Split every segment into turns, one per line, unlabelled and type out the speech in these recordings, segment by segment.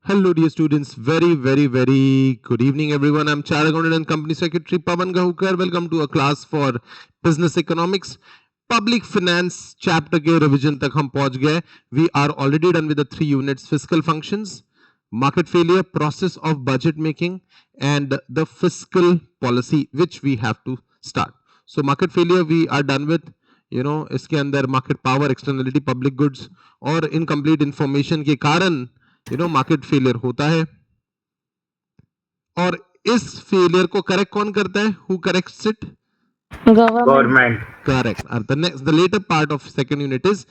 Hello, dear students. Very good evening, everyone. I'm Chartered Accountant and Company Secretary Pawan Gahukar. Welcome to a class for Business Economics. Public Finance chapter के revision तक हम पहुंच गए. We are already done with the 3 units: fiscal functions, market failure, process of budget making, and the fiscal policy which we have to start. So market failure we are done with. इसके अंदर market power, externality, public goods और incomplete information के कारण market failure होता है और इस failure को करेक्ट कौन करता है? Who corrects it?
Government.
Correct. The later part of second unit is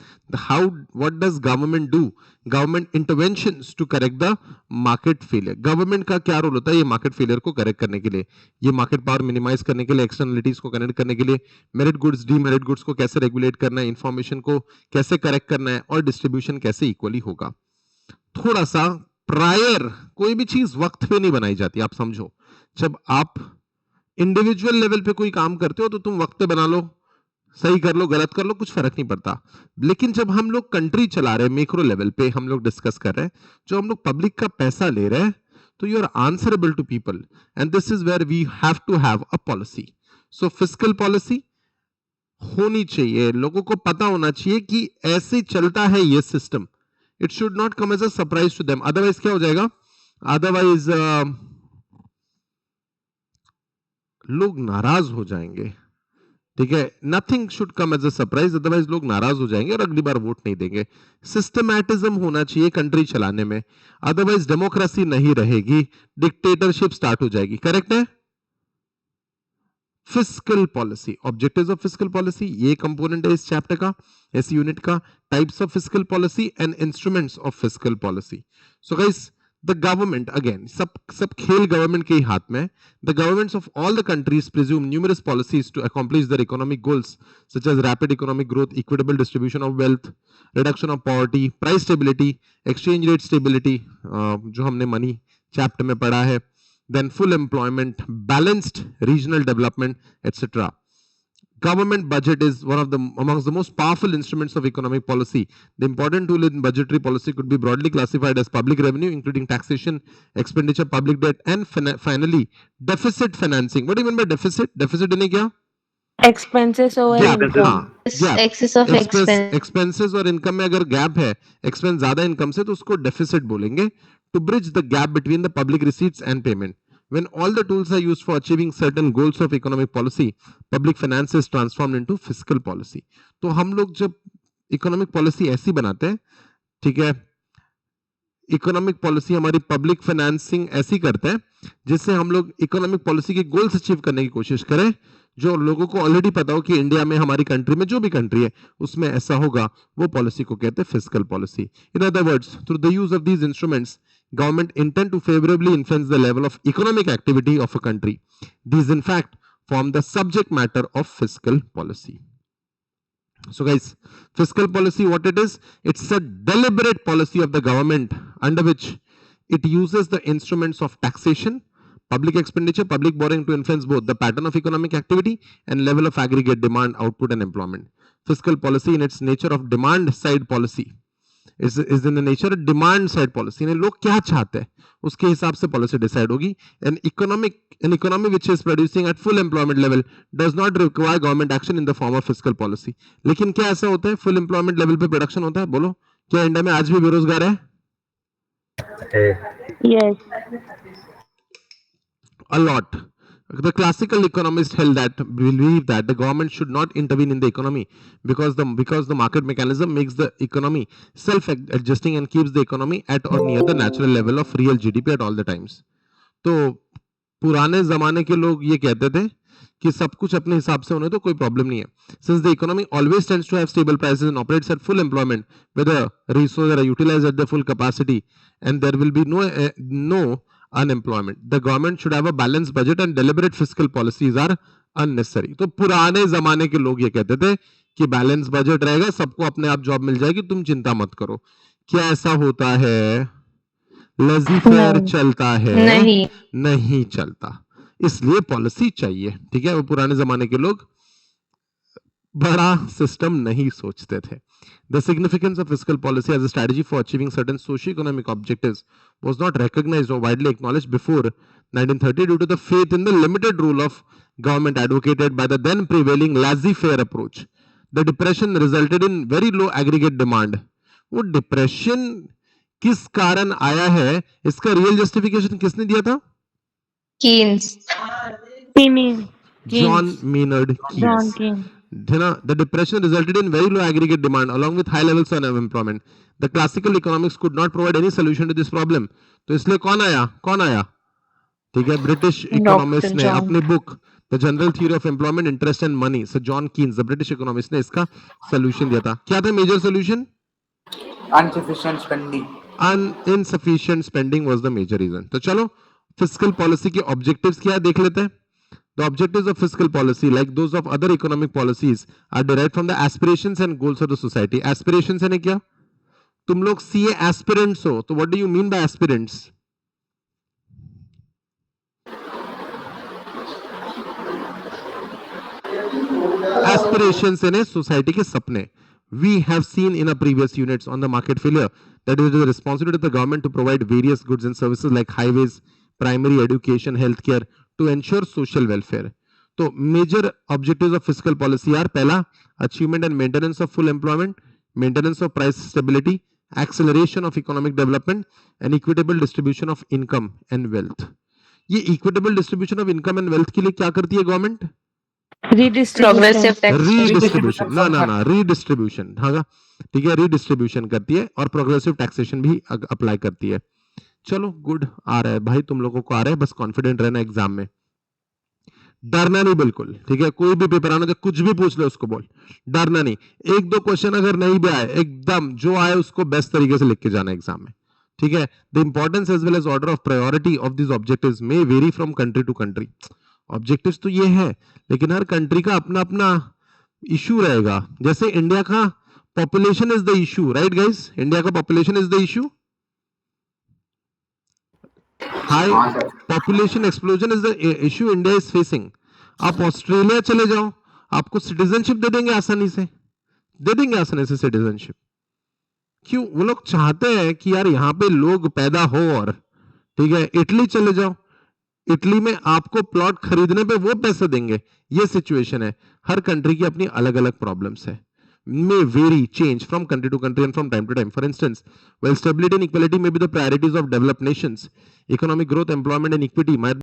what does government do? Government interventions to correct the market failure. Government का क्या रोल होता है ये मार्केट फेलियर को करेक्ट करने के लिए? ये मार्केट पावर मिनिमाइज करने के लिए, एक्सटर्नलिटीज को कनेक्ट करने के लिए, मेरिट गुड्स, डीमेरिट गुड्स को कैसे रेगुलेट करना है, इंफॉर्मेशन को कैसे करेक्ट करना है और डिस्ट्रीब्यूशन कैसे इक्वली होगा. थोड़ा सा प्रायर कोई भी चीज वक्त पे नहीं बनाई जाती. आप समझो, जब आप इंडिविजुअल लेवल पे कोई काम करते हो तो तुम वक्त पे बना लो, सही कर लो, गलत कर लो, कुछ फर्क नहीं पड़ता. लेकिन जब हम लोग कंट्री चला रहे हैं, मैक्रो लेवल पे हम लोग डिस्कस कर रहे हैं, जो हम लोग पब्लिक का पैसा ले रहे हैं, तो you are answerable to people and this is where we have to have a policy. So fiscal policy होनी चाहिए, लोगों को पता होना चाहिए कि ऐसे चलता है ये system. It should not come as a surprise to them. Otherwise क्या हो जाएगा? Otherwise लोग नाराज हो जाएंगे. ठीक है, nothing should come as a surprise, otherwise लोग नाराज हो जाएंगे और अगली बार वोट नहीं देंगे. सिस्टमैटिज्म होना चाहिए कंट्री चलाने में, अदरवाइज डेमोक्रेसी नहीं रहेगी, डिक्टेटरशिप स्टार्ट हो जाएगी. करेक्ट है? Fiscal policy, objectives of fiscal policy, ये कंपोनेंट है इस चैप्टर का, इस यूनिट का. Types of fiscal policy and instruments of fiscal policy. So guys, the government, again सब खेल गवर्नमेंट के ही हाथ में. The governments of all the countries presume numerous policies to accomplish their economic goals such as rapid economic growth, equitable distribution of wealth, reduction of poverty, price stability, exchange rate stability, जो हमने money chapter में पढ़ा है, then full employment, balanced regional development, etc. Government budget is one of the amongst the most powerful instruments of economic policy. The important tool in budgetary policy could be broadly classified as public revenue, including taxation, expenditure, public debt, and finally deficit financing. What do you mean by deficit? Deficit यानी क्या?
Expenses over income.
हाँ,
Excess of expense.
Expenses और income में अगर gap है, expense ज्यादा income से, तो उसको डेफिसिट बोलेंगे. To bridge the gap between the public receipts and payment. When all the tools are used for achieving certain goals of economic policy, public finance is transformed into fiscal policy. तो हम लोग जब economic policy ऐसी बनाते हैं, ठीक है, economic policy हमारी पब्लिक फाइनेंसिंग ऐसी करते हैं जिससे हम लोग इकोनॉमिक पॉलिसी के गोल्स अचीव करने की कोशिश करें, जो लोगों को ऑलरेडी पता हो कि इंडिया में, हमारी कंट्री में, जो भी कंट्री है उसमें ऐसा होगा, वो पॉलिसी को कहते हैं fiscal policy. In other words, through the use of these instruments, government intend to favorably influence the level of economic activity of a country. These in fact form the subject matter of fiscal policy. So guys, fiscal policy, what it is? It's a deliberate policy of the government under which it uses the instruments of taxation, public expenditure, public borrowing to influence both the pattern of economic activity and level of aggregate demand, output and employment. Fiscal policy in its nature of demand side policy is in the nature of demand side policy. यानी लोग क्या चाहते हैं उसके हिसाब से policy decide होगी. an economy which is producing at full employment level does not require government action in the form of fiscal policy. लेकिन क्या ऐसा होता है, फुल एम्प्लॉयमेंट लेवल पे प्रोडक्शन होता है? बोलो, क्या इंडिया में आज भी बेरोजगार है?
Yes.
A lot. The classical economists held that, believe that the government should not intervene in the economy because the market mechanism makes the economy self-adjusting and keeps the economy at or near the natural level of real GDP at all the times. तो पुराने जमाने के लोग ये कहते थे कि सब कुछ अपने हिसाब से होने तो कोई प्रॉब्लम नहीं है. Since the economy always tends to have stable prices and operates at full employment, where the resources are utilized at the full capacity and there will be no unemployment, the government should have a balanced budget and deliberate fiscal policies are unnecessary. तो पुराने जमाने के लोग ये कहते थे कि balance budget रहेगा, सबको अपने आप जॉब मिल जाएगी, तुम चिंता मत करो. क्या ऐसा होता है? लेजी फेयर चलता है? नहीं चलता. इसलिए पॉलिसी चाहिए. ठीक है, वो पुराने जमाने के लोग बड़ा सिस्टम नहीं सोचते थे. The significance of fiscal policy as a strategy for achieving certain socio-economic objectives was not recognized or widely acknowledged before 1930 due to the faith in the limited role of government advocated by the then prevailing laissez-faire approach. The depression resulted in very low aggregate demand. वो depression किस कारण आया है, इसका real justification किसने दिया था?
Keynes.
John Maynard
John
Keynes.
Keynes.
The depression resulted in very low aggregate demand along with high levels of unemployment. The classical economics could not provide any solution to this problem. तो इसलिए कौन आया? ठीक है, British economist ने
John.
अपनी book the general theory of employment interest and money से John Keynes the British economist ने इसका सोल्यूशन दिया था. क्या था major solution?
Insufficient spending.
Insufficient spending was the major reason. तो चलो फिस्कल पॉलिसी के ऑब्जेक्टिव्स क्या है देख लेते हैं. The objectives of fiscal policy, like those of other economic policies, are derived from the aspirations and goals of the society. Aspirations यानी क्या? तुम लोग CA aspirants हो, तो what do you mean by aspirants? Aspirations यानी society के सपने. We have seen in our previous units on the market failure that it is the responsibility of the government to provide various goods and services like highways, primary education, healthcare to ensure social welfare. तो major objectives of fiscal policy are पहला achievement and maintenance of full employment, maintenance of price stability, acceleration of economic development and equitable distribution of income and wealth. ये equitable distribution of income and wealth के लिए क्या करती है government?
Progressive tax.
Redistribution ना redistribution. हाँ ठीक है, रीडिस्ट्रीब्यूशन करती है और प्रोग्रेसिव टैक्सेशन भी अप्लाई करती है. चलो गुड, आ रहा है भाई, तुम लोगों को आ रहा है, बस कॉन्फिडेंट रहना एग्जाम में, डरना नहीं बिल्कुल. ठीक है, कोई भी पेपर आना, कुछ भी पूछ ले उसको बोल, डरना नहीं. एक दो क्वेश्चन अगर नहीं भी आए, एकदम जो आए उसको बेस्ट तरीके से लिख के जाना एग्जाम में. ठीक है, the importance as well as order of priority of this objectives may vary from country to country. Objectives तो ये है, लेकिन हर कंट्री का अपना अपना इशू रहेगा. जैसे इंडिया का population is the issue, right guys? India का population is the issue. High population explosion is the issue India is facing. आप ऑस्ट्रेलिया चले जाओ, आपको सिटीजनशिप दे देंगे आसानी से, दे देंगे आसानी से सिटीजनशिप. क्यों? वो लोग चाहते हैं कि यार यहाँ पे लोग पैदा हो. और ठीक है, इटली चले जाओ, इटली में आपको प्लॉट खरीदने पे वो पैसे देंगे. ये सिचुएशन है. हर कंट्री की अपनी अलग अलग प्रॉब्लम्स है, may vary, change from country to country and from time to time. For instance, while stability and equality may be the priorities of developed nations, economic growth, employment and equity might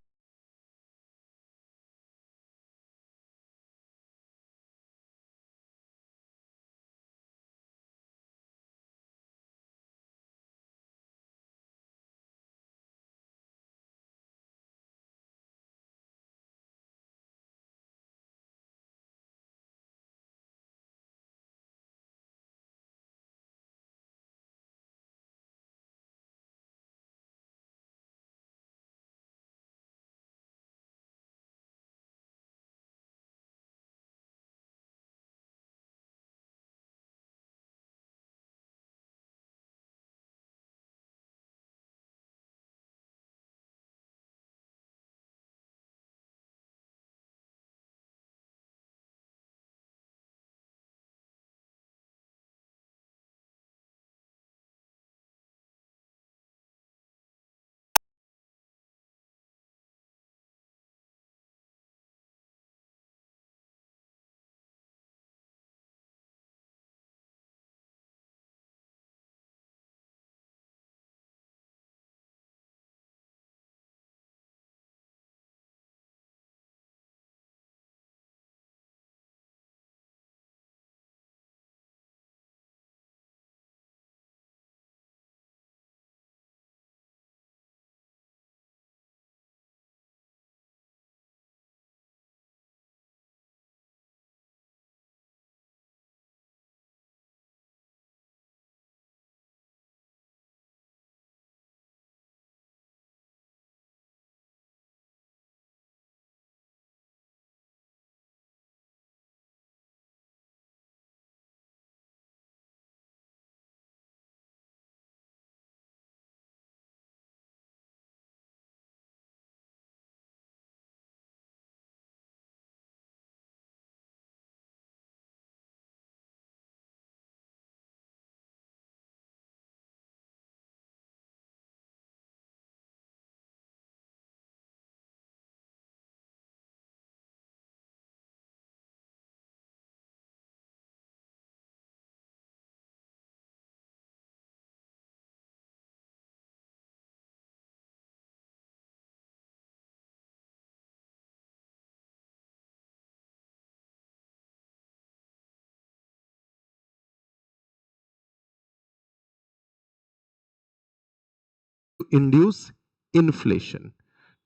induce inflation,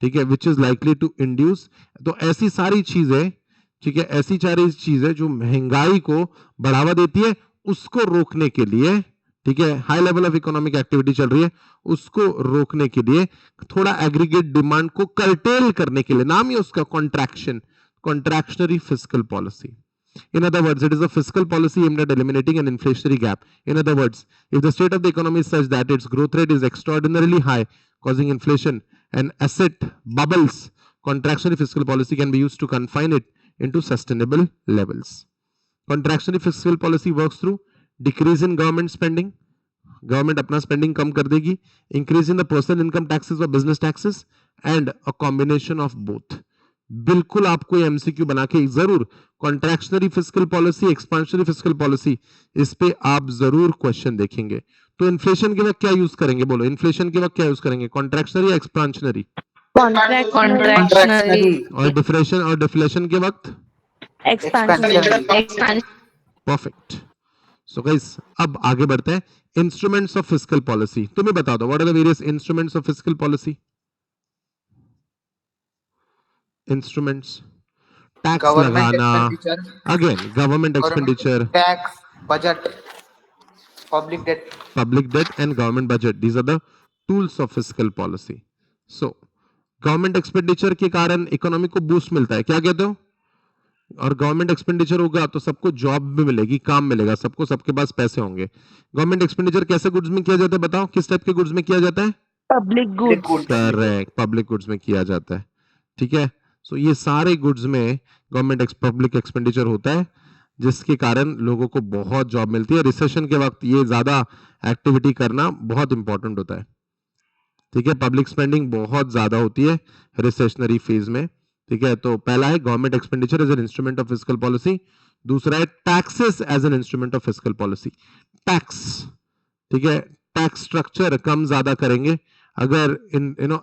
ठीक है, which is likely to induce. तो ऐसी सारी चीजें, ठीक है, ऐसी सारी चीजें जो महंगाई को बढ़ावा देती है, उसको रोकने के लिए, ठीक है, high level of economic activity चल रही है, उसको रोकने के लिए, थोड़ा एग्रीगेट डिमांड को कर्टेल करने के लिए, नाम ही उसका contraction, contractionary fiscal policy. In other words, it is a fiscal policy aimed at eliminating an inflationary gap. In other words, if the state of the economy is such that its growth rate is extraordinarily high, causing inflation and asset bubbles, contractionary fiscal policy can be used to confine it into sustainable levels. Contractionary fiscal policy works through decrease in government spending. Government अपना spending कम कर देगी, increase in the personal income taxes or business taxes, and a combination of both. बिल्कुल आपको MCQ बना के जरूर, contractionary fiscal policy, expansionary fiscal policy, इस पे आप जरूर क्वेश्चन देखेंगे. तो इन्फ्लेशन के वक्त क्या यूज करेंगे, बोलो, इन्फ्लेशन के वक्त क्या यूज करेंगे, कॉन्ट्रैक्शनरी या एक्सपांशनरी?
Contractionary.
और डिफ्लेशन के वक्त
Expansion.
परफेक्ट. सो गाइस, अब आगे बढ़ते हैं. इंस्ट्रूमेंट्स ऑफ फिस्कल पॉलिसी, तुम्हें बता दो, what are the various instruments of fiscal policy? Instruments, tax
Government
लगाना,
expenditure,
again government expenditure,
tax, budget, public debt.
public debt and government budget, these are the tools of fiscal policy. So government expenditure के कारण economy को boost मिलता है, क्या कहते हो? और गवर्नमेंट एक्सपेंडिचर होगा तो सबको जॉब भी मिलेगी, काम मिलेगा, सबको, सबके पास पैसे होंगे. गवर्नमेंट एक्सपेंडिचर कैसे गुड्स में किया जाता है, बताओ, किस टाइप के गुड्स में किया जाता है?
Public goods.
Correct, public goods में किया जाता है, ठीक है. सो ये सारे गुड्स में गवर्नमेंट पब्लिक एक्सपेंडिचर होता है, जिसके कारण लोगों को बहुत जॉब मिलती है. रिसेशन के वक्त ये ज्यादा एक्टिविटी करना बहुत इंपॉर्टेंट होता है, ठीक है. पब्लिक स्पेंडिंग बहुत ज्यादा होती है रिसेशनरी फेज में, ठीक है. तो पहला है government expenditure as an instrument of fiscal policy. दूसरा है taxes as an instrument of fiscal policy. Tax, ठीक है, टैक्स स्ट्रक्चर कम ज्यादा करेंगे. अगर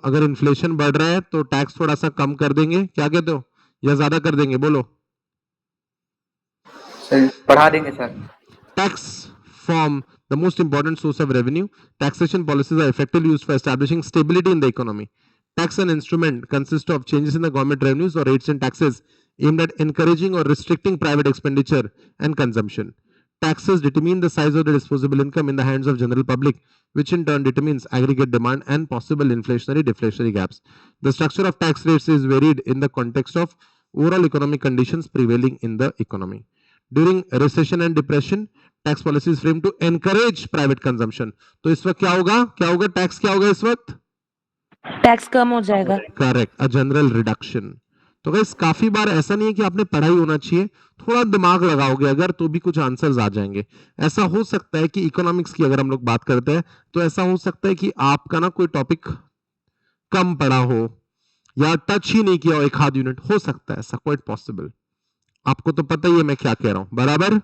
अगर इन्फ्लेशन बढ़ रहा है तो टैक्स थोड़ा सा कम कर देंगे, क्या कहते हो, या ज्यादा कर देंगे, बोलो?
बढ़ा देंगे sir.
Tax form the most important source of revenue. Taxation policies are effectively used for establishing stability in the economy. Tax and instrument consist of changes in the government revenues or rates and taxes aimed at encouraging or restricting private expenditure and consumption. Taxes determine the size of the disposable income in the hands of general public, which in turn determines aggregate demand and possible inflationary deflationary gaps. The structure of tax rates is varied in the context of overall economic conditions prevailing in the economy. During recession and depression, tax policy is framed to encourage private consumption. तो इस वक्त क्या होगा, क्या होगा, tax क्या होगा इस वक्त?
टैक्स कम हो जाएगा.
Correct, a general reduction. तो गाइस, काफी बार ऐसा नहीं है कि आपने पढ़ाई होना चाहिए, थोड़ा दिमाग लगाओगे अगर तो भी कुछ आंसर्स आ जाएंगे. ऐसा हो सकता है कि इकोनॉमिक्स की अगर हम लोग बात करते हैं तो ऐसा हो सकता है कि आपका ना कोई टॉपिक कम पढ़ा हो या टच ही नहीं किया हो, एक आध यूनिट, हो सकता है ऐसा, क्वाइट पॉसिबल. आपको तो पता ही है मैं क्या कह रहा हूं, बराबर?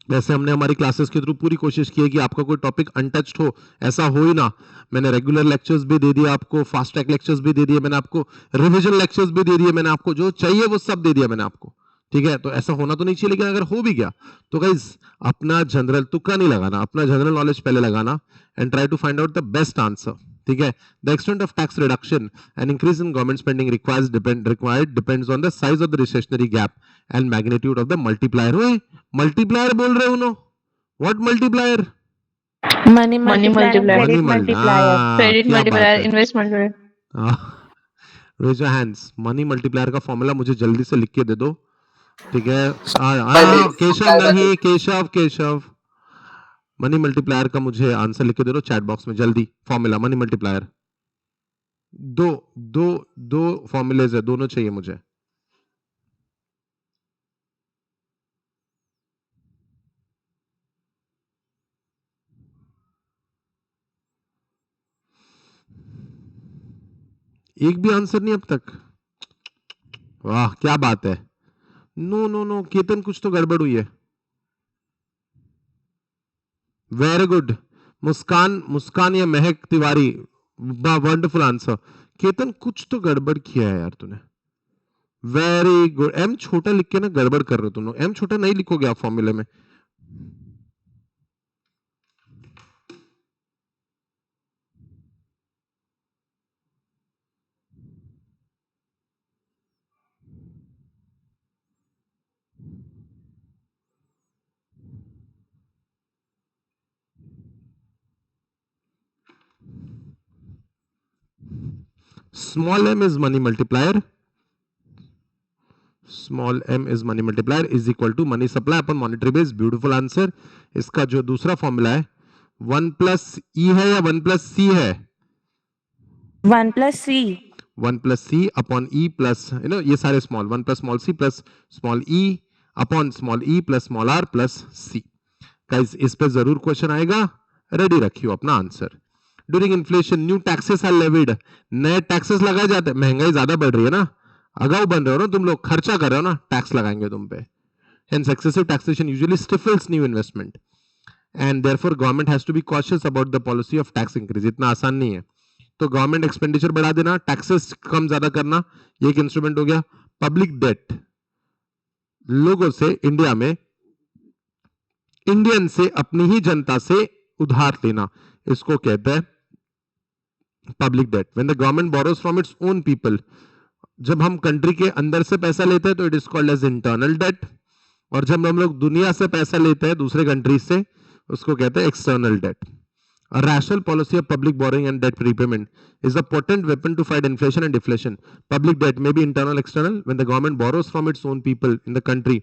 वैसे हमने हमारी क्लासेस के थ्रू पूरी कोशिश की है कि आपका कोई टॉपिक अनटच्ड हो, ऐसा हो ही ना. मैंने रेगुलर लेक्चर्स भी दे दिए आपको, फास्ट ट्रैक लेक्चर्स भी दे दिए मैंने आपको, रिवीजन लेक्चर्स भी दे दिए मैंने आपको, जो चाहिए वो सब दे दिया मैंने आपको, ठीक है. तो ऐसा होना तो नहीं चाहिए, लेकिन अगर हो भी गया तो गाइस अपना जनरल तुक्का नहीं लगाना, अपना जनरल नॉलेज पहले लगाना and try to find out the best answer, ठीक है. The extent of tax reduction and increase in government spending required depends on the size of the recessionary gap and magnitude of the multiplier. ओए multiplier बोल रहे हो no, what multiplier?
Money multiplier, credit multiplier.
Credit
multiplier, investment multiplier.
Raise your hands. Money multiplier का formula मुझे जल्दी से लिख के दे दो, ठीक है. केशव नहीं, केशव मनी मल्टीप्लायर का मुझे आंसर लिख के दे दो चैट बॉक्स में जल्दी. फॉर्मूला मनी मल्टीप्लायर, दो फॉर्मूलेज है, दोनों चाहिए मुझे. एक भी आंसर नहीं अब तक. वाह क्या बात है. नो केतन, कुछ तो गड़बड़ हुई है. Very good. मुस्कान या महक तिवारी, वंडरफुल आंसर. केतन कुछ तो गड़बड़ किया है यार तूने. Very good. एम छोटा लिख के ना गड़बड़ कर रहे हो तुम लोग. एम छोटा नहीं लिखोगे आप फॉर्मूले में. Small m is money multiplier. Small m is money multiplier is equal to money supply upon monetary base. Beautiful answer. इसका जो दूसरा फॉर्मूला है 1 प्लस ई है या 1 प्लस सी है?
1 plus C.
1 plus C upon E plus ये सारे small 1 plus small C plus small E upon small E plus small R plus C. Guys इस पे जरूर क्वेश्चन आएगा, रेडी रखियो अपना answer. During inflation new taxes are levied. नए taxes लगाए जाते हैं. महंगाई ज्यादा बढ़ रही है ना, अगाऊ बन रहे हो ना तुम लोग, खर्चा कर रहे हो ना, टैक्स लगाएंगे तुम पे. Hence excessive taxation usually stifles new investment and therefore government has to be cautious about the policy of tax increase. इतना आसान नहीं है. तो गवर्नमेंट एक्सपेंडिचर बढ़ा देना, टैक्सेस कम ज्यादा करना, ये एक इंस्ट्रूमेंट हो गया. पब्लिक डेट, लोगों से इंडिया में इंडियन से अपनी ही जनता से उधार लेना, इसको कहते हैं public debt. When the government borrows from its own people, जब हम कंट्री के अंदर से पैसा लेते हैं तो it is called as internal debt, और जब हम लोग दुनिया से पैसा लेते हैं दूसरे कंट्री से, उसको कहते हैं external debt. A rational policy of public borrowing and debt repayment is a potent weapon to fight inflation and deflation. Public debt may be internal, external. When the government borrows from its own people in the country,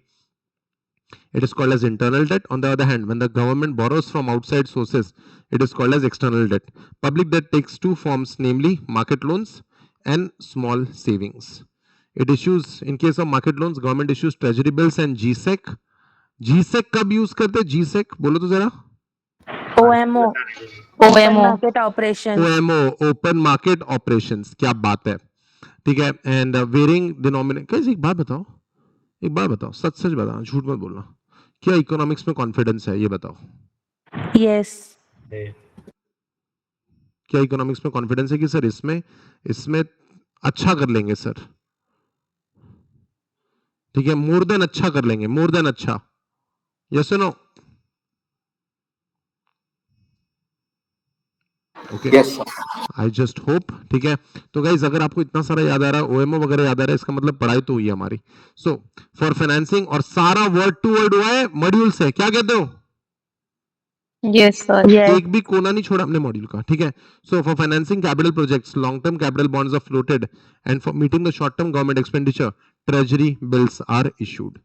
it is called as internal debt. On the other hand, when the government borrows from outside sources, it is called as external debt. Public debt takes two forms, namely market loans and small savings. It issues, in case of market loans, government issues treasury bills and GSEC. GSEC कब use करते हैं? GSEC बोलो तो जरा.
OMO. Open market operation.
OMO, open market operations. क्या बात है, ठीक है. And varying denominator. कैसे, एक बात बताओ, सच सच बताओ, झूठ मत बोलना. क्या इकोनॉमिक्स में कॉन्फिडेंस है, ये बताओ.
Yes.
क्या इकोनॉमिक्स में कॉन्फिडेंस है कि सर इसमें अच्छा कर लेंगे सर, ठीक है, मोर देन अच्छा कर लेंगे, मोर देन अच्छा. यस और no? Okay, I just hope. ठीक है, तो गाइज अगर आपको इतना सारा याद आ रहा है, ओएमओ वगैरह याद आ रहा है, इसका मतलब पढ़ाई तो हुई है हमारी. सो फॉर फाइनेंसिंग, और सारा वर्ड टू वर्ड हुआ है मॉड्यूल्स है, क्या कहते हो?
Yes, sir. Yes.
एक भी कोना नहीं छोड़ा अपने मॉड्यूल का, ठीक है. So for financing capital projects, long term capital bonds are floated, and for meeting the short term government expenditure, treasury bills are issued.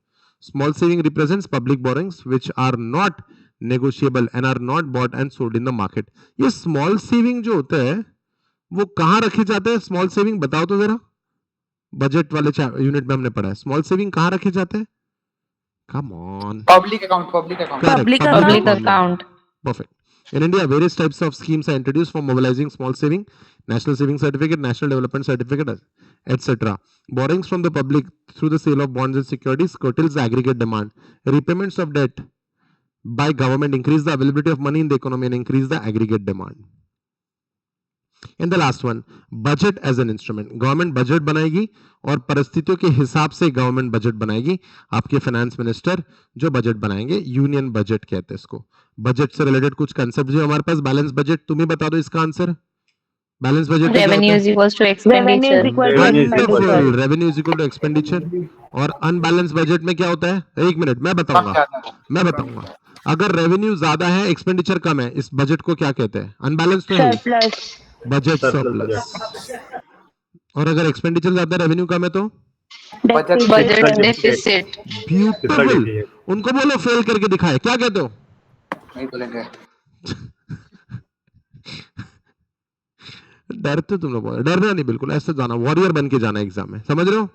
Small saving represents public borrowings which are not negotiable and are not bought and sold in the market. ये small saving जो होता है वो कहां रखे जाते हैं? Small saving बताओ तो जरा. बजट वाले यूनिट में हमने पढ़ा है, स्मॉल सेविंग कहां रखे जाते हैं? Come on.
Public account.
Public account.
Perfect. In India, various types of schemes are introduced for mobilizing small saving, national saving certificate, national development certificate, etc. Borrowings from the public through the sale of bonds and securities curtails the aggregate demand. Repayments of debt by government increase the availability of money in the economy and increase the aggregate demand. And the last one, budget as an instrument. Government budget बनाएगी और परिस्थितियों के हिसाब से government budget बनाएगी. आपके finance minister जो budget बनाएंगे, यूनियन बजट कहते हैं इसको. बजट से रिलेटेड कुछ कंसेप्ट जो हमारे पास, बैलेंस बजट, तुम ही बता दो इसका answer. Balance budget
Revenue is equals to expenditure.
Revenue is equal to expenditure. और अनबैलेंस बजट में क्या होता है? एक मिनट, मैं बताऊंगा. अगर रेवेन्यू ज्यादा है, एक्सपेंडिचर कम है, इस बजट को क्या कहते हैं? अनबैलेंस तो है, बजट सरप्लस. और अगर एक्सपेंडिचर ज्यादा, रेवेन्यू कम है तो
Budget deficit.
ब्यूटीफुल. उनको बोलो फेल करके दिखाए, क्या कहते हो?
नहीं बोलेंगे.
डरते तुम लोग, डरना नहीं, बिल्कुल ऐसे जाना, वॉरियर बन के जाना एग्जाम में, समझ रहे हो?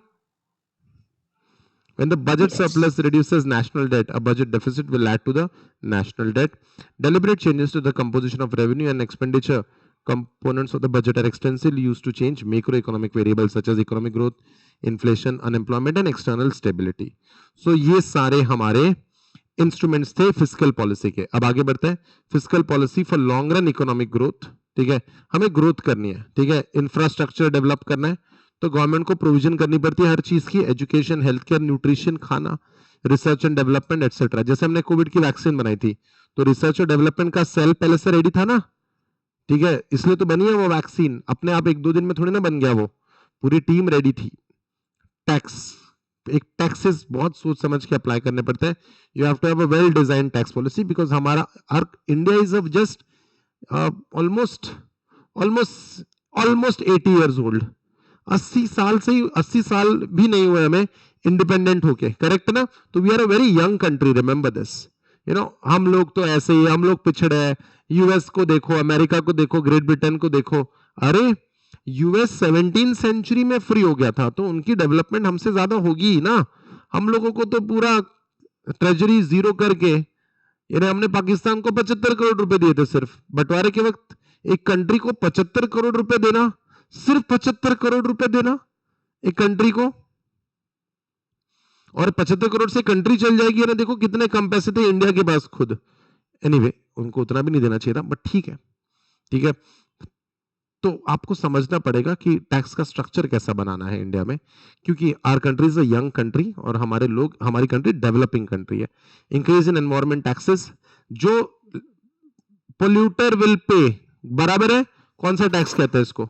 When the budget surplus reduces national debt, a budget deficit will add to the national debt. Deliberate changes to the composition of revenue and expenditure components of the budget are extensively used to change macroeconomic variables such as economic growth, inflation, unemployment and external stability. So ये सारे हमारे instruments थे fiscal policy के. अब आगे बढ़ते हैं. Fiscal policy for long run economic growth. ठीक है, हमें ग्रोथ करनी है, ठीक है, इंफ्रास्ट्रक्चर डेवलप करना है, तो गवर्नमेंट को प्रोविजन करनी पड़ती है हर चीज की. एजुकेशन, हेल्थ केयर, न्यूट्रिशन, खाना, रिसर्च एंड डेवलपमेंट एक्सेट्रा. जैसे हमने कोविड की वैक्सीन बनाई थी, तो रिसर्च और डेवलपमेंट का सेल पहले से रेडी था ना, ठीक है, इसलिए तो बनी है वो वैक्सीन. अपने आप एक दो दिन में थोड़ी ना बन गया, वो पूरी टीम रेडी थी. टैक्स, एक टैक्सेस बहुत सोच समझ के अप्लाई करने पड़ते हैं. You have to have a well design tax policy, because हमारा India is just almost 80 years old. 80 साल से 80 साल भी नहीं हुए हमें इंडिपेंडेंट होके, करेक्ट ना? तो we are a very young country, remember this. हम लोग तो ऐसे ही, हम लोग पिछड़े हैं। यूएस को देखो, अमेरिका को देखो, ग्रेट ब्रिटेन को देखो। अरे यूएस 17 सेंचुरी में फ्री हो गया था, तो उनकी डेवलपमेंट हमसे ज्यादा होगी ही ना। हम लोगों को तो पूरा ट्रेजरी जीरो करके, यानी हमने पाकिस्तान को 75 करोड़ रुपए दिए थे सिर्फ बंटवारे के वक्त। एक कंट्री को 75 करोड़ रुपए देना, सिर्फ 75 करोड़ रुपए देना एक कंट्री को, और 75 करोड़ से कंट्री चल जाएगी ना। देखो कितने कम पैसे थे इंडिया के पास खुद। एनीवे उनको उतना भी नहीं देना चाहिए था, बट ठीक है, ठीक है। तो आपको समझना पड़ेगा कि टैक्स का स्ट्रक्चर कैसा बनाना है इंडिया में, क्योंकि our country is a young country और हमारी कंट्री डेवलपिंग कंट्री है। इंक्रीज इन एनवायरमेंट टैक्सेस, जो पोल्यूटर विल पे, बराबर है। कौन सा टैक्स कहते हैं इसको?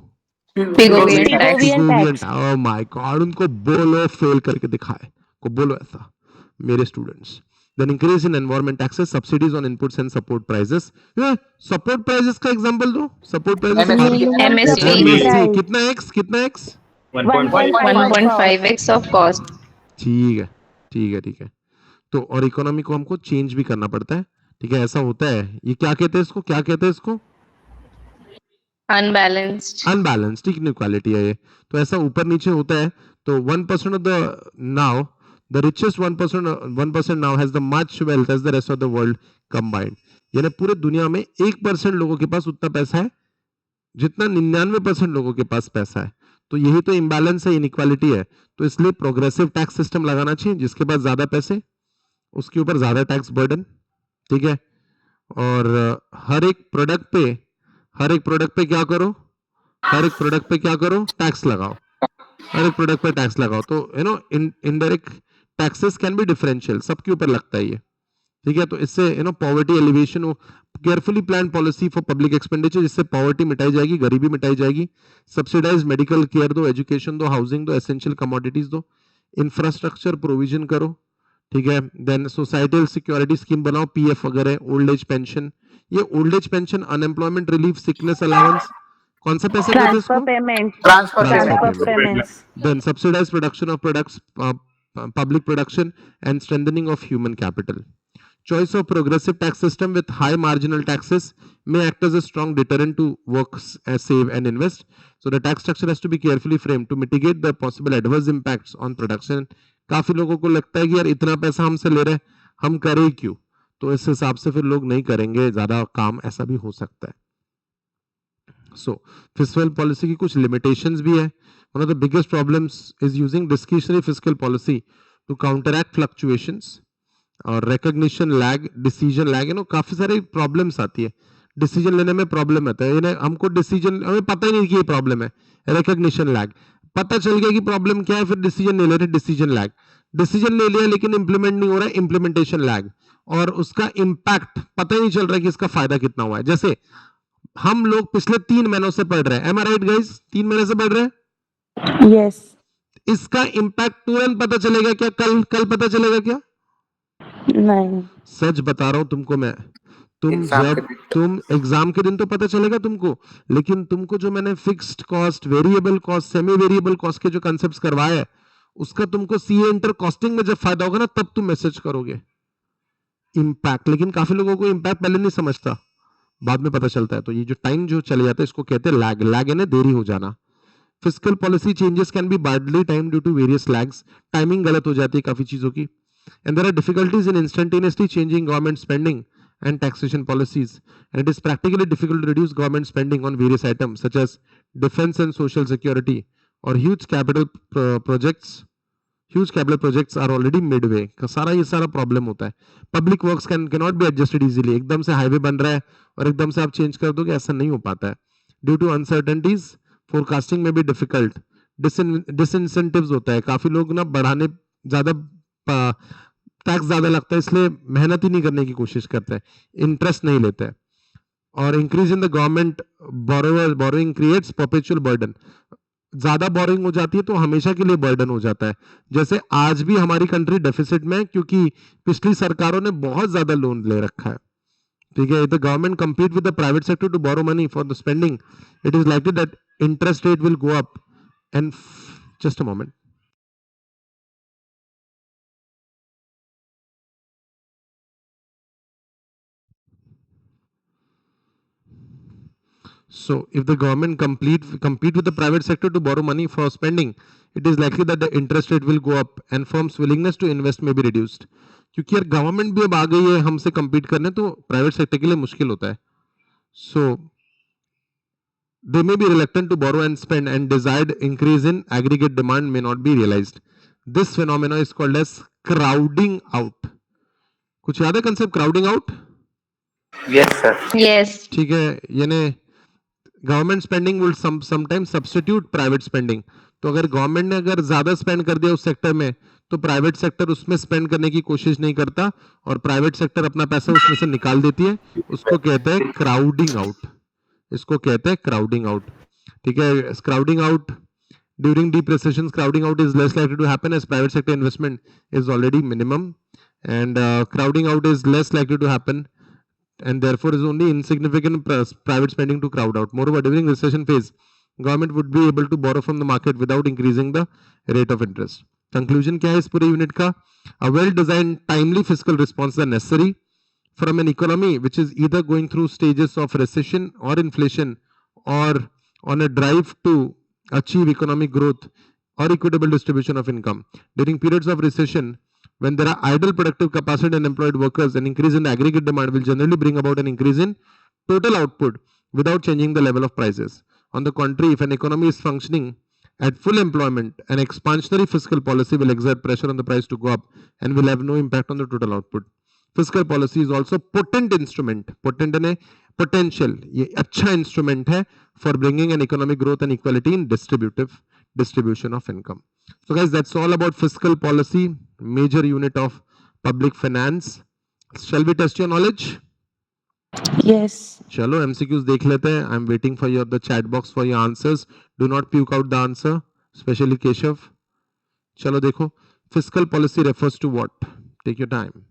Pigovian tax.
Pigovian tax.
Oh my god, उनको बोलो, फेल करके दिखाए को बोलो ऐसा मेरे students. Then increase in environment taxes, subsidies on inputs and support prices. Support prices का एग्जांपल दो। Support prices
MSP.
MSC कितना एक्स, कितना एक्स?
1.5x of cost.
ठीक है, ठीक है, ठीक है। तो और इकोनॉमी को हमको चेंज भी करना पड़ता है, ठीक है, ऐसा होता है। ये क्या कहते हैं इसको, क्या कहते हैं इसको?
Unbalanced.
अनबैलेंस्ड इनइक्वालिटी है ये। तो ऐसा ऊपर नीचे होता है। तो 1% of the now, the richest 1% now has the much wealth as the rest of the world combined. यानी पूरे दुनिया में 1% लोगों के पास उतना पैसा है जितना 99% लोगों के पास पैसा है। तो यही तो इम्बैलेंस है, इनइक्वालिटी है। तो इसलिए प्रोग्रेसिव टैक्स सिस्टम लगाना चाहिए, जिसके पास ज्यादा पैसे उसके ऊपर ज्यादा टैक्स बर्डन, ठीक है। और हर एक प्रोडक्ट पे क्या करो, हर एक प्रोडक्ट पे क्या करो, टैक्स लगाओ। हर एक प्रोडक्ट पे टैक्स लगाओ। तो indirect taxes can be differential, सबके ऊपर लगता है ये, ठीक है। तो इससे पॉवर्टी एलिवेशन हो। Carefully plan policy for public expenditure, जिससे पॉवर्टी मिटाई जाएगी, गरीबी मिटाई जाएगी। सब्सिडाइज मेडिकल केयर दो, एजुकेशन दो, हाउसिंग दो, एसेंशियल कमोडिटीज दो, इंफ्रास्ट्रक्चर प्रोविजन करो, ठीक है। देन सोसाइटल सिक्योरिटी स्कीम बनाओ, पीएफ वगैरह, ओल्ड एज पेंशन। ये old age pension, unemployment relief, sickness allowance, कौन सा पैसा कहते हैं
Transfer
इसको?
payments.
Transfer
Transfer
payment.
payments.
Then subsidized production of products, public production and strengthening of human capital. Choice of progressive tax system with high marginal taxes may act as a strong deterrent to work, save and invest. So the tax structure has to be carefully framed to mitigate the possible adverse impacts on production. काफी लोगों को लगता है कि यार इतना पैसा हमसे ले रहे हैं, हम करें क्यों? तो इस हिसाब से फिर लोग नहीं करेंगे ज्यादा काम, ऐसा भी हो सकता है। So fiscal policy की कुछ limitations भी है। One of the biggest problems is using discretionary fiscal policy to counteract fluctuations और recognition lag, decision lag, काफी सारी problems आती है। डिसीजन लेने में प्रॉब्लम आता है, हमको डिसीजन, हमें पता ही नहीं कि ये प्रॉब्लम है। रिकग्निशन लैग, पता चल गया कि प्रॉब्लम क्या है, फिर डिसीजन नहीं ले रहे, डिसीजन लैग। डिसीजन ले लिया लेकिन इंप्लीमेंट नहीं हो रहा है, इंप्लीमेंटेशन लैग। और उसका इंपैक्ट पता ही नहीं चल रहा है कि इसका फायदा कितना हुआ है। जैसे हम लोग पिछले 3 महीनों से पढ़ रहे हैं, एम आई राइट गाइस? 3 महीने से पढ़ रहे हैं।
Yes.
इसका इंपैक्ट तुरंत पता चलेगा क्या? कल पता चलेगा क्या?
नहीं.
सच बता रहा हूं तुमको मैं।
Exam
जब तुम एग्जाम के दिन तो पता चलेगा तुमको, लेकिन तुमको जो मैंने fixed cost, variable cost, semi variable cost के जो कंसेप्ट करवाए हैं, उसका तुमको सीए इंटर कॉस्टिंग में जब फायदा होगा ना, तब तुम मैसेज करोगे इंपैक्ट। लेकिन काफी लोगों को इंपैक्ट पहले नहीं समझता, बाद में पता चलता है। तो ये जो टाइम जो चले जाता है, इसको कहते हैं लैग। लैग यानी देरी हो जाना। Fiscal policy changes can be badly time due to various lags. Timing गलत हो जाती है काफी चीजों की। And there are difficulties in instantaneously changing government spending and taxation policies, and it is practically difficult to reduce government spending on various items such as defense and social security or huge capital projects are already midway। ये सारा problem होता है। Public works cannot be adjusted easily। एकदम से highway बन रहा है और एकदम से आप चेंज कर दोगे, ऐसा नहीं हो पाता है। ड्यू टू अनसर्टेनिटीज फोरकास्टिंग में भी डिफिकल्ट। डिसइंसेंटिव्स होता है, काफी लोग ना बढ़ाने, ज्यादा टैक्स ज्यादा लगता है इसलिए मेहनत ही नहीं करने की कोशिश करते हैं, इंटरेस्ट नहीं लेते हैं। और increase in the government borrowing creates perpetual burden. ज्यादा बोरिंग हो जाती है तो हमेशा के लिए बर्डन हो जाता है। जैसे आज भी हमारी कंट्री डेफिसिट में है, क्योंकि पिछली सरकारों ने बहुत ज्यादा लोन ले रखा है, ठीक है। The government compete with the private sector to borrow money for the spending, it is likely that interest rate will go up and just a moment. So if the government compete with the private sector to borrow money for spending, it is likely that the interest rate will go up and firms' willingness to invest may be reduced. क्योंकि यार government भी अब आ गई है हमसे compete करने, तो private sector के लिए मुश्किल होता है. So they may be reluctant to borrow and spend, and desired increase in aggregate demand may not be realized. This phenomenon is called as crowding out. कुछ याद है concept crowding out?
Yes, sir.
Yes.
ठीक है, यानी government spending will sometimes substitute private spending. तो अगर government ने अगर ज्यादा स्पेंड कर दिया उस सेक्टर में, तो प्राइवेट सेक्टर उसमें स्पेंड करने की कोशिश नहीं करता और प्राइवेट सेक्टर अपना पैसा उसमें से निकाल देती है. उसको कहते हैं क्राउडिंग आउट. इसको कहते हैं क्राउडिंग आउट. ठीक है, crowding out during deep recession, crowding out is less likely to happen as private sector investment is already minimum, and crowding out is less likely to happen, and therefore is only insignificant private spending to crowd out. Moreover, during recession phase, government would be able to borrow from the market without increasing the rate of interest. Conclusion क्या है इस पूरे unit का? A well-designed, timely fiscal response are necessary from an economy which is either going through stages of recession or inflation, or on a drive to achieve economic growth or equitable distribution of income. During periods of recession, when there are idle productive capacity and employed workers, an increase in the aggregate demand will generally bring about an increase in total output without changing the level of prices. On the contrary, if an economy is functioning at full employment, an expansionary fiscal policy will exert pressure on the price to go up and will have no impact on the total output. Fiscal policy is also potent instrument. Potent यानी potential, ये अच्छा instrument है for bringing an economic growth and equality in distribution of income. So guys, that's all about fiscal policy, major unit of public finance. Shall we test your knowledge?
Yes.
चलो MCQs देख लेते हैं. I'm waiting for the chat box for your answers. Do not puke out the answer, especially Keshav. चलो देखो, fiscal policy refers to what? Take your time.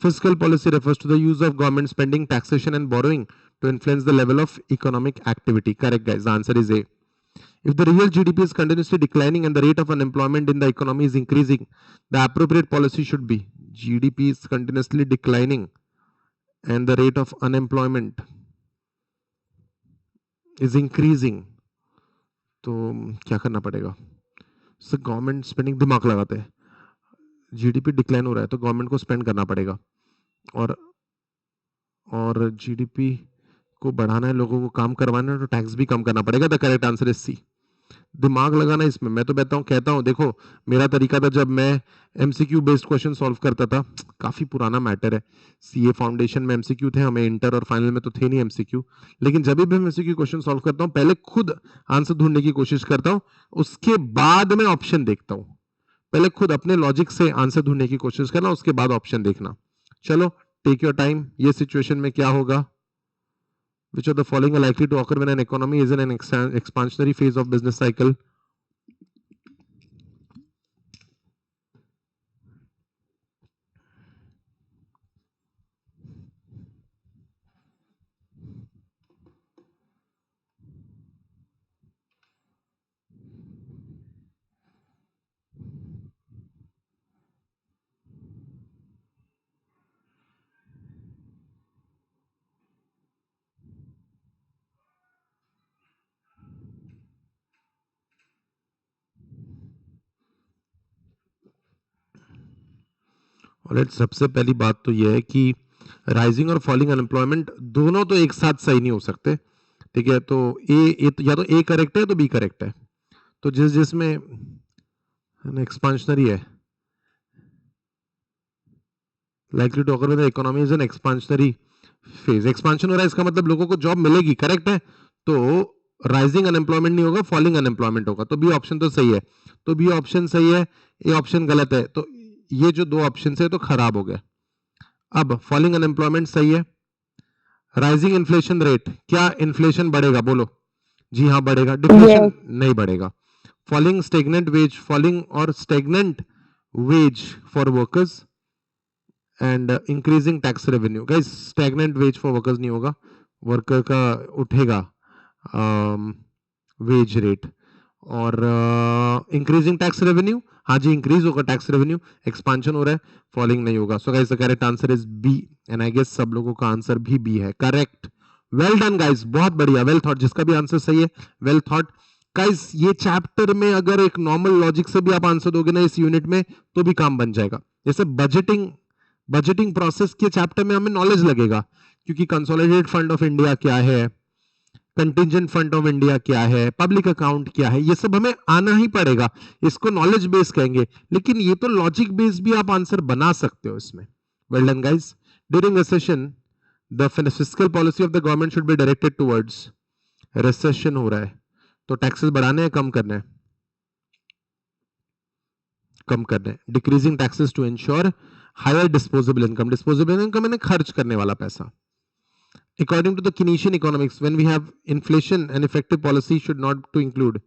Fiscal policy refers to the use of government spending, taxation and borrowing to influence the level of economic activity. Correct guys, the answer is A. If the real GDP is continuously declining and the rate of unemployment in the economy is increasing, the appropriate policy should be GDP is continuously declining and the rate of unemployment is increasing. तो क्या करना पड़ेगा? So government spending दिमाग लगाते हैं. GDP decline हो रहा है तो गवर्नमेंट को स्पेंड करना पड़ेगा, और जीडीपी को बढ़ाना है, लोगों को काम करवाना है, तो टैक्स भी कम करना पड़ेगा. The correct answer is C. दिमाग लगाना इसमें. मैं तो कहता हूँ देखो, मेरा तरीका था जब मैं एमसीक्यू बेस्ड क्वेश्चन सॉल्व करता था, काफी पुराना मैटर है. सीए फाउंडेशन में एमसीक्यू थे, हमें इंटर और फाइनल में तो थे नहीं एमसीक्यू. लेकिन जब भी मैं एमसीक्यू क्वेश्चन सॉल्व करता हूँ, पहले खुद आंसर ढूंढने की कोशिश करता हूँ, उसके बाद मैं ऑप्शन देखता हूँ. पहले खुद अपने लॉजिक से आंसर ढूंढने की कोशिश करना, उसके बाद ऑप्शन देखना. चलो टेक योर टाइम. ये सिचुएशन में क्या होगा? Which of the following are likely to occur when an economy is in an expansionary phase of business cycle? और सबसे पहली बात तो यह है कि राइजिंग और फॉलिंग अनएम्प्लॉयमेंट दोनों तो एक साथ सही नहीं हो सकते. ठीक है, तो या तो ए करेक्ट है तो बी करेक्ट है. तो जिसमें एक्सपांशनरी है, likely to occur when the economy is in expansionary phase. Expansion हो रहा है, इसका मतलब लोगों को जॉब मिलेगी. करेक्ट है, तो राइजिंग अनएम्प्लॉयमेंट नहीं होगा, फॉलिंग अनएम्प्लॉयमेंट होगा. तो बी ऑप्शन तो सही है. तो बी ऑप्शन सही है, ए ऑप्शन गलत है. तो ये जो दो ऑप्शन है तो खराब हो गए. अब फॉलिंग अनएम्प्लॉयमेंट सही है, राइजिंग इन्फ्लेशन रेट, क्या इन्फ्लेशन बढ़ेगा? बोलो जी हाँ बढ़ेगा। डिफ्लेशन नहीं बढ़ेगा। फॉलिंग स्टेगनेंट वेज, फॉलिंग और stagnant wage for workers and increasing tax revenue. Guys stagnant wage for workers नहीं होगा, वर्कर का उठेगा वेज रेट। और इंक्रीजिंग टैक्स रेवेन्यू, हाँ जी इंक्रीज होगा टैक्स रेवेन्यू, एक्सपांशन हो रहा है, फॉलिंग नहीं होगा। So guys the correct answer is B and I guess सब लोगों का आंसर भी बी है करेक्ट। वेल डन गाइस, बहुत बढ़िया, वेल थॉट। जिसका भी आंसर सही है वेल थॉट। गाइस ये चैप्टर में अगर एक नॉर्मल लॉजिक से भी आप आंसर दोगे ना इस यूनिट में तो भी काम बन जाएगा। जैसे बजटिंग प्रोसेस के चैप्टर में हमें नॉलेज लगेगा, क्योंकि कंसोलिडेटेड फंड ऑफ इंडिया क्या है, कंटिजेंट फंड ऑफ इंडिया क्या है, पब्लिक अकाउंट क्या है, ये सब हमें आना ही पड़ेगा। इसको नॉलेज बेस कहेंगे, लेकिन ये तो लॉजिक बेस भी आप आंसर बना सकते हो इसमें। Well done guys. During recession the fiscal policy of the government should be directed towards, recession हो रहा है तो टैक्सेस बढ़ाने हैं कम करने हैं? कम करने हैं। Decreasing taxes to ensure higher disposable income, disposable income यानी खर्च करने वाला पैसा। According to the Keynesian economics, when we have inflation, an effective policy should not to include.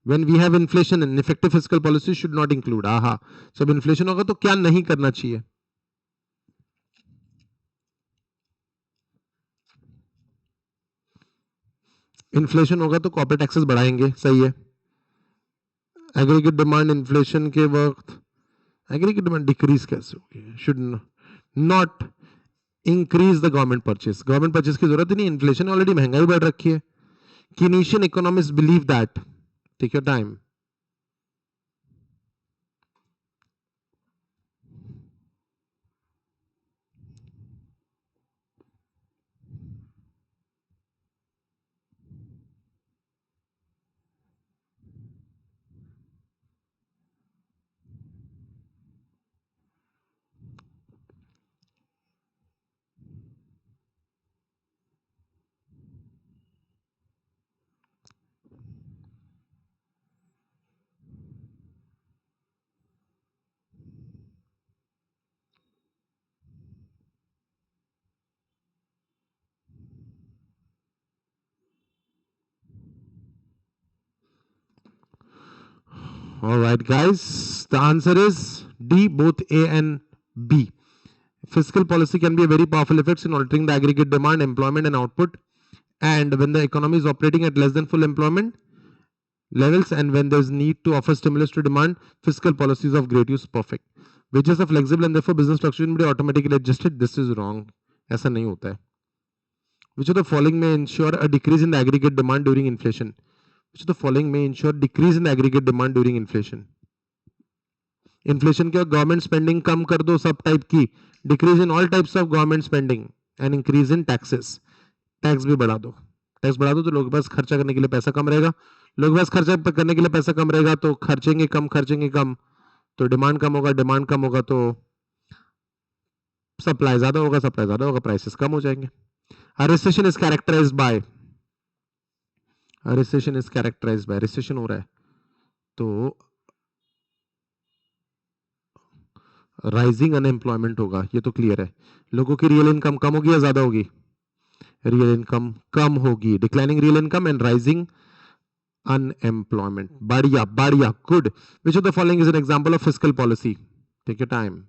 When we have inflation, an effective fiscal policy should not include. आहा, जब inflation होगा तो क्या नहीं करना चाहिए? इन्फ्लेशन होगा तो कॉर्पोरेट टैक्सेस बढ़ाएंगे, सही है। एग्रीगेट डिमांड इन्फ्लेशन के वक्त एग्रीगेट डिमांड डिक्रीज कैसे होगी? Should not increase the government purchase की जरूरत ही नहीं, इन्फ्लेशन ऑलरेडी, महंगाई बढ़ रखी है। Keynesian economists believe that, take your time. All right, guys. The answer is D, both A and B. Fiscal policy can be a very powerful effect in altering the aggregate demand, employment, and output. And when the economy is operating at less than full employment levels, and when there's need to offer stimulus to demand, fiscal policies of great use perfect. Wages are flexible and therefore business fluctuation will be automatically adjusted. This is wrong. ऐसा नहीं होता है. Which of the following may ensure a decrease in the aggregate demand during inflation? Which of the following may ensure decrease in the aggregate demand during inflation? Inflation के government spending कम कर दो सब type की, decrease in all types of government spending and increase in taxes, tax भी बढ़ा दो, tax बढ़ा दो तो लोगों के पास खर्चा करने के लिए पैसा कम रहेगा, लोगों के पास खर्चा करने के लिए पैसा कम रहेगा तो खर्चेंगे कम तो डिमांड कम होगा तो सप्लाई ज्यादा होगा प्राइसेस कम हो जाएंगे। Recession is characterised by, recession हो रहा है तो राइजिंग अनएम्प्लॉयमेंट होगा, ये तो क्लियर है। लोगों की रियल इनकम कम होगी या ज्यादा होगी? रियल इनकम कम होगी, declining real income and rising unemployment. बढ़िया good. Which of the following is an example of fiscal policy? Take your time.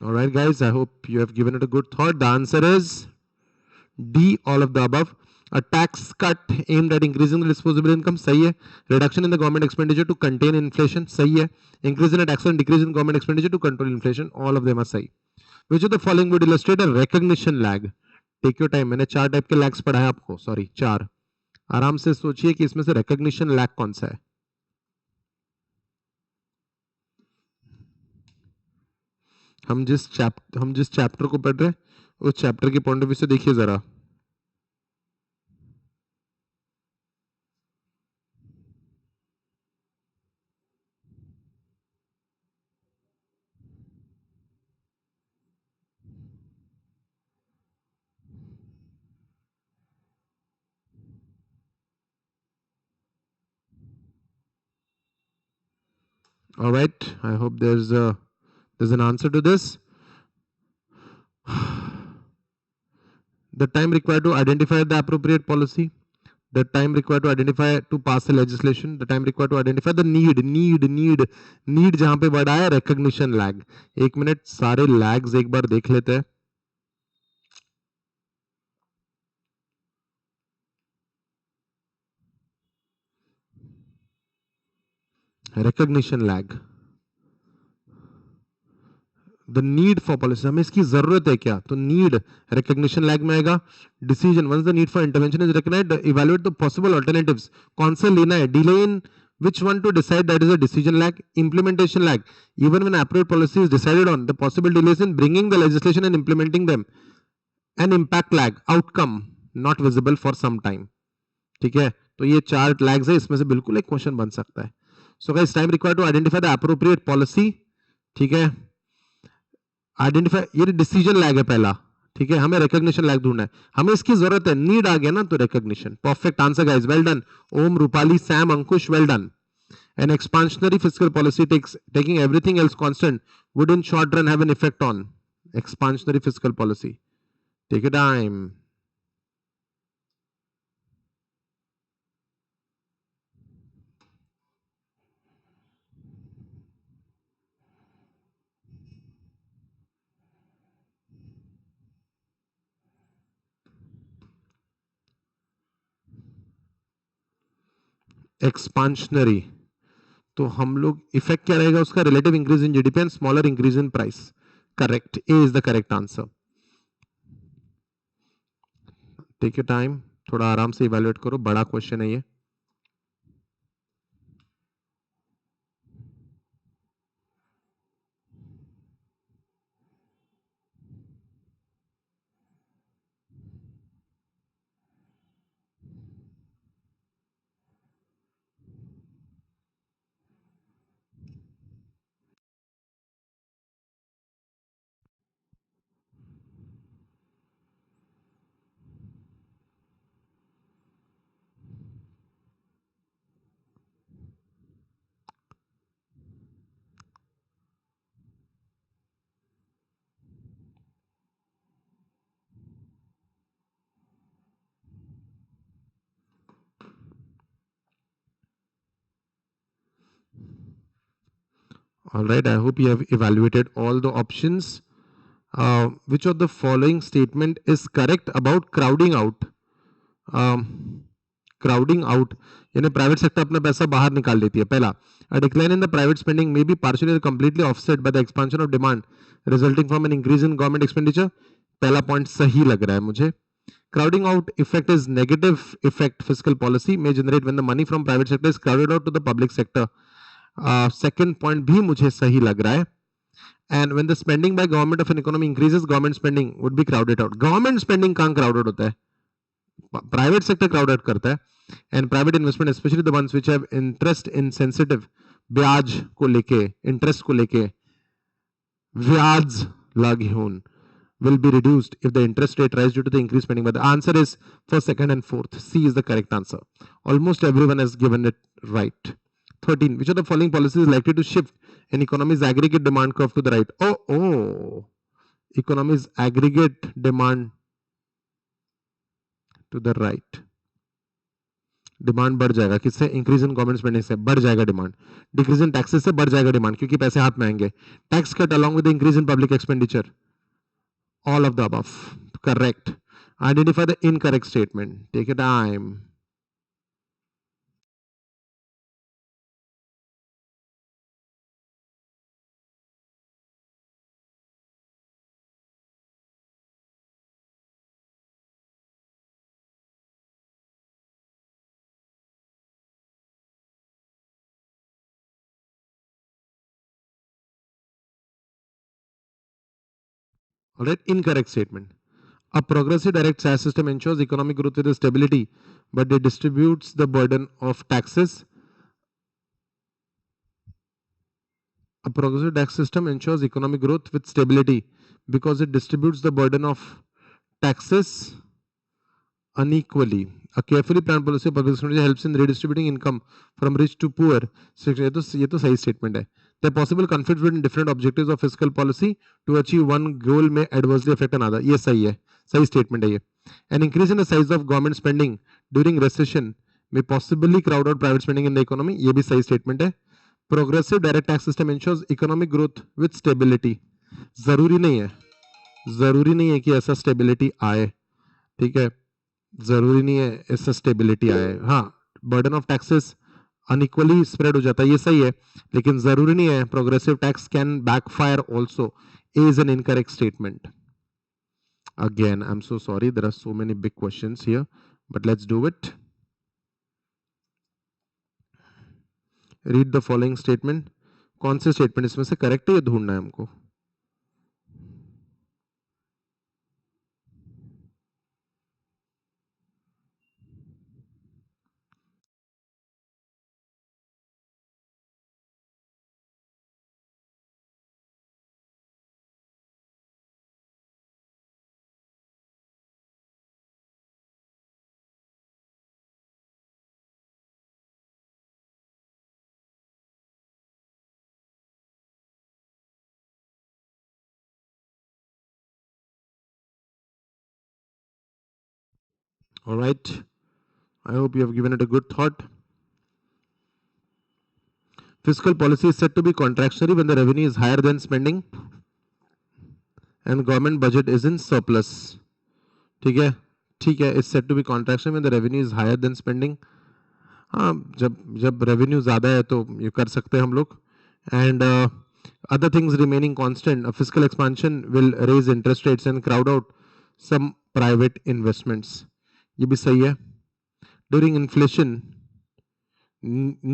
All right, guys, I hope you have given it a good thought. The answer is D, all of the above. A tax cut aimed at increasing the disposable income, सही है. Reduction in the government expenditure to contain inflation, सही है. Increase in the tax and decrease in government expenditure to control inflation, all of them are सही. Which of the following would illustrate a recognition lag? Take your time. मैंने 4 type के lags पढ़ाया आपको, sorry 4. आराम से सोचिए कि इसमें से रिकॉग्निशन लैग कौन सा है. हम जिस चैप्टर को पढ़ रहे हैं उस चैप्टर के पॉइंट ऑफ व्यू से देखिए जरा. All right, I hope there's an answer to this. The time required to identify the appropriate policy, the time required to identify to pass the legislation, the time required to identify the need जहां पे word आया recognition lag. एक minute सारे lags एक बार देख लेते हैं. Recognition lag. The need for policy, हमें इसकी जरूरत है क्या, तो नीड रिकॉग्निशन लैग में आएगा. Decision, once the need for intervention is recognised, evaluate the possible alternatives, कौन सा लेना है, delay in which one to decide, that is a decision lag. Implementation lag, even when appropriate policy is decided on, the possible delays in bringing the legislation and implementing them. An impact lag, outcome not visible for some time. ठीक है, तो ये 4 lags है, इसमें से बिल्कुल एक question बन सकता है. So guys, time required to identify the appropriate policy. ठीक है, आइडेंटिफाई, ये डिसीजन लैग है पहला. ठीक है, हमें रिकॉग्निशन लैग ढूंढना है, हमें इसकी जरूरत है, नीड आ गया ना तो recognition. Perfect answer guys, well done. Om, Rupali, Sam, Ankush, well done. An expansionary fiscal policy taking everything else constant would in short run have an effect on expansionary fiscal policy. Take your time. Expansionary, तो हम लोग effect क्या रहेगा उसका, relative increase in GDP and smaller increase in price. Correct, A is the correct answer. Take your time, थोड़ा आराम से evaluate करो, बड़ा क्वेश्चन है ये. All right, I hope you have evaluated all the options. Which of the following statement is correct about crowding out? Crowding out यानी private sector अपना पैसा बाहर निकाल लेती है. पहला, a decline in the private spending may be partially or completely offset by the expansion of demand resulting from an increase in government expenditure. पहला point सही लग रहा है मुझे. Crowding out effect is negative effect fiscal policy may generate when the money from private sector is crowded out to the public sector. Second point भी मुझे सही लग रहा है. And when the spending by government of an economy increases, government spending would be crowded out. Government spending कहाँ crowded होता है, private sector crowd out करता है. And private investment specially the ones which have interest in sensitive, ब्याज को लेके, interest को लेके, ब्याज ला घेऊन will be reduced if the interest rate rise due to the increased spending. But the answer is for second and fourth. C is the correct answer. Almost everyone has given it right. 13. Which of the following policies is likely to shift an economy's aggregate demand curve to the right? Oh. Economy's aggregate demand to the right. Demand बढ़ जाएगा किससे, increase in government spending से बढ़ जाएगा demand. Decrease in taxes से बढ़ जाएगा demand क्योंकि पैसे हाथ में आएंगे. Tax cut along with increase in public expenditure. All of the above. Correct. Identify the incorrect statement. Take your time. All right, incorrect statement. A progressive direct tax system ensures economic growth with stability, but it distributes the burden of taxes. A progressive tax system ensures economic growth with stability because it distributes the burden of taxes unequally. A carefully planned policy of public expenditure helps in redistributing income from rich to poor. ये तो सही statement है. There are possible conflicts between different objectives of fiscal policy to achieve one goal may adversely affect another. ये सही है, सही statement है ये. An increase in the size of government spending during recession may possibly crowd out private spending in the economy. ये भी सही statement है. Progressive direct tax system ensures economic growth with stability. जरूरी नहीं है कि ऐसा स्टेबिलिटी आए, ठीक है, जरूरी नहीं है ऐसा स्टेबिलिटी आए. हाँ, burden of taxes unequally spread हो जाता है, ये सही है, लेकिन जरूरी नहीं है. Progressive tax can backfire also is an incorrect statement. Again I am so sorry, there are so many big questions here, but let's do it. Read the following statement. कौन से स्टेटमेंट इसमें से करेक्ट है ये ढूंढना है हमको. All right. I hope you have given it a good thought. Fiscal policy is said to be contractionary when the revenue is higher than spending and government budget is in surplus. ठीक है, ठीक है. It's said to be contraction when the revenue is higher than spending. हाँ, जब revenue ज्यादा है तो ये कर सकते हैं हम लोग. And other things remaining constant, a fiscal expansion will raise interest rates and crowd out some private investments. ये भी सही है. During inflation,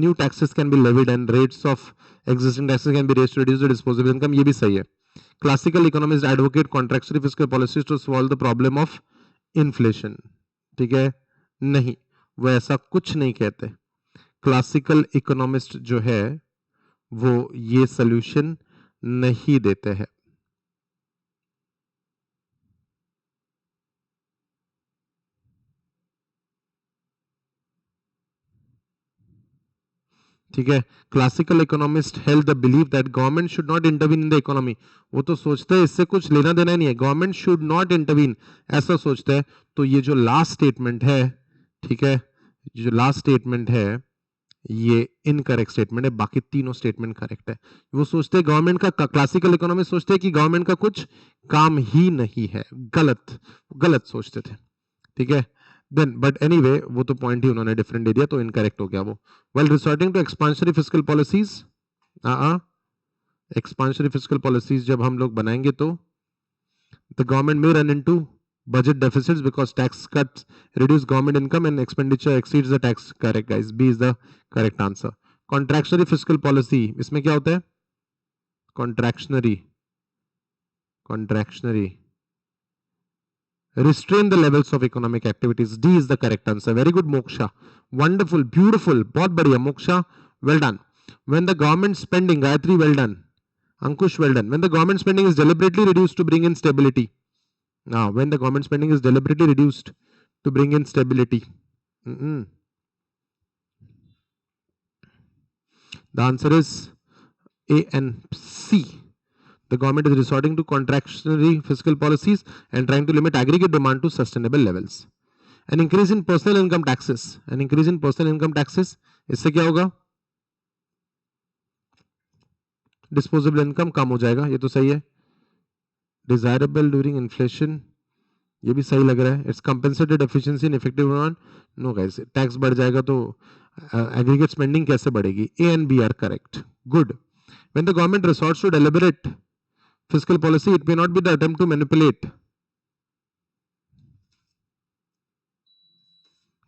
new taxes can be levied and rates of existing taxes can be raised to reduce the disposable income. ये भी सही है. Classical economists advocate contractionary fiscal policies to solve the problem of inflation. ठीक है, नहीं, वो ऐसा कुछ नहीं कहते. क्लासिकल इकोनॉमिस्ट जो है वो ये सॉल्यूशन नहीं देते हैं. ठीक है, classical economist held the believe that government should not intervene in the economy. वो तो सोचते हैं इससे कुछ लेना देना नहीं है, गवर्नमेंट शुड नॉट इंटरवीन, ऐसा सोचते हैं. तो ये जो लास्ट स्टेटमेंट है, ठीक है, जो लास्ट स्टेटमेंट है ये इनकरेक्ट स्टेटमेंट है. बाकी तीनों स्टेटमेंट करेक्ट है. वो सोचते हैं गवर्नमेंट का, क्लासिकल इकोनॉमिस्ट सोचते हैं कि गवर्नमेंट का कुछ काम ही नहीं है. गलत सोचते थे. ठीक है, देन बट एनीवे वो तो पॉइंट ही उन्होंने डिफरेंट दे दिया तो इनकरेक्ट हो गया वो. Well resorting to expansionary fiscal policies, expansionary fiscal policies जब हम लोग बनाएंगे तो the government may run into budget deficits because tax cuts reduce government income and expenditure exceeds the tax. Correct guys, B is the correct answer. Contractionary fiscal policy, इसमें क्या होता है? Contractionary restrain the levels of economic activities. D is the correct answer. Very good Moksha, wonderful, beautiful, बहुत बढ़िया Moksha, well done. When the government spending, Gayatri well done, Ankush well done. When the government spending is deliberately reduced to bring in stability. Now, when the government spending is deliberately reduced to bring in stability, the answer is A and C. The government is resorting to contractionary fiscal policies and trying to limit aggregate demand to sustainable levels. An increase in personal income taxes. इससे क्या होगा? Disposable income कम हो जाएगा, ये तो सही है. Desirable during inflation, ये भी सही लग रहा है. It's compensated efficiency in effective demand. No guys, tax बढ़ जाएगा तो एग्रीगेट स्पेंडिंग कैसे बढ़ेगी? A and B are correct. Good. When the government resorts to deliberate fiscal policy it may not be the attempt to manipulate.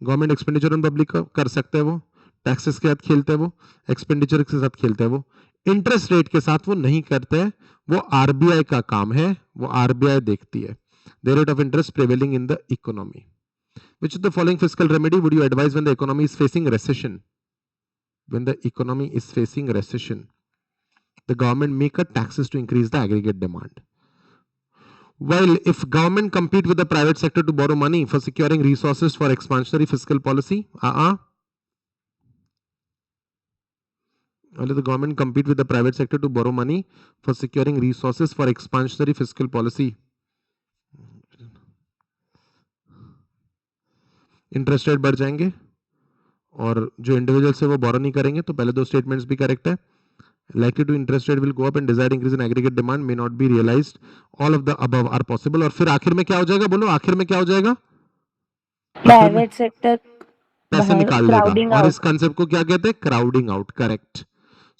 Government expenditure on public कर सकते हैं वो, taxes के साथ खेलते हैं वो, एक्सपेंडिचर के साथ खेलते हैं वो, इंटरेस्ट रेट के साथ वो नहीं करते हैं. वो आरबीआई का काम है, वो आरबीआई देखती है. The rate of interest prevailing in the economy. Which of the following fiscal remedy would you advise when the economy is facing recession? When the economy is facing recession, the government may cut taxes to increase the aggregate demand. While if government compete with the private sector to borrow money for securing resources for expansionary fiscal policy, while the government compete with the private sector to borrow money for securing resources for expansionary fiscal policy, interest rate बढ़ जाएंगे और जो individual से वो बोरो नहीं करेंगे. तो पहले दो स्टेटमेंट्स भी करेक्ट है. Likely to interest rate will go up and desired increase in aggregate demand may not be realized. All of the above are possible. और फिर आखिर में क्या हो जाएगा? बोलो आखिर में क्या हो जाएगा?
प्राइवेट सेक्टर
पैसे निकाल
crowding
लेगा. और
out.
इस कंसेप्ट को क्या कहते हैं? Crowding out. Correct.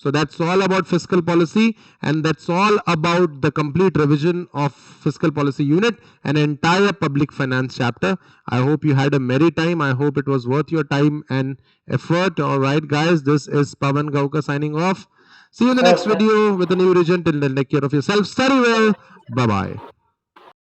So that's all about fiscal policy, and that's all about the complete revision of fiscal policy unit, an entire public finance chapter. I hope you had a merry time. I hope it was worth your time and effort. All right, guys, this is Pavan Gauka signing off. See you in the next video with a new region. Till then, take care of yourself. Study well. Bye-bye.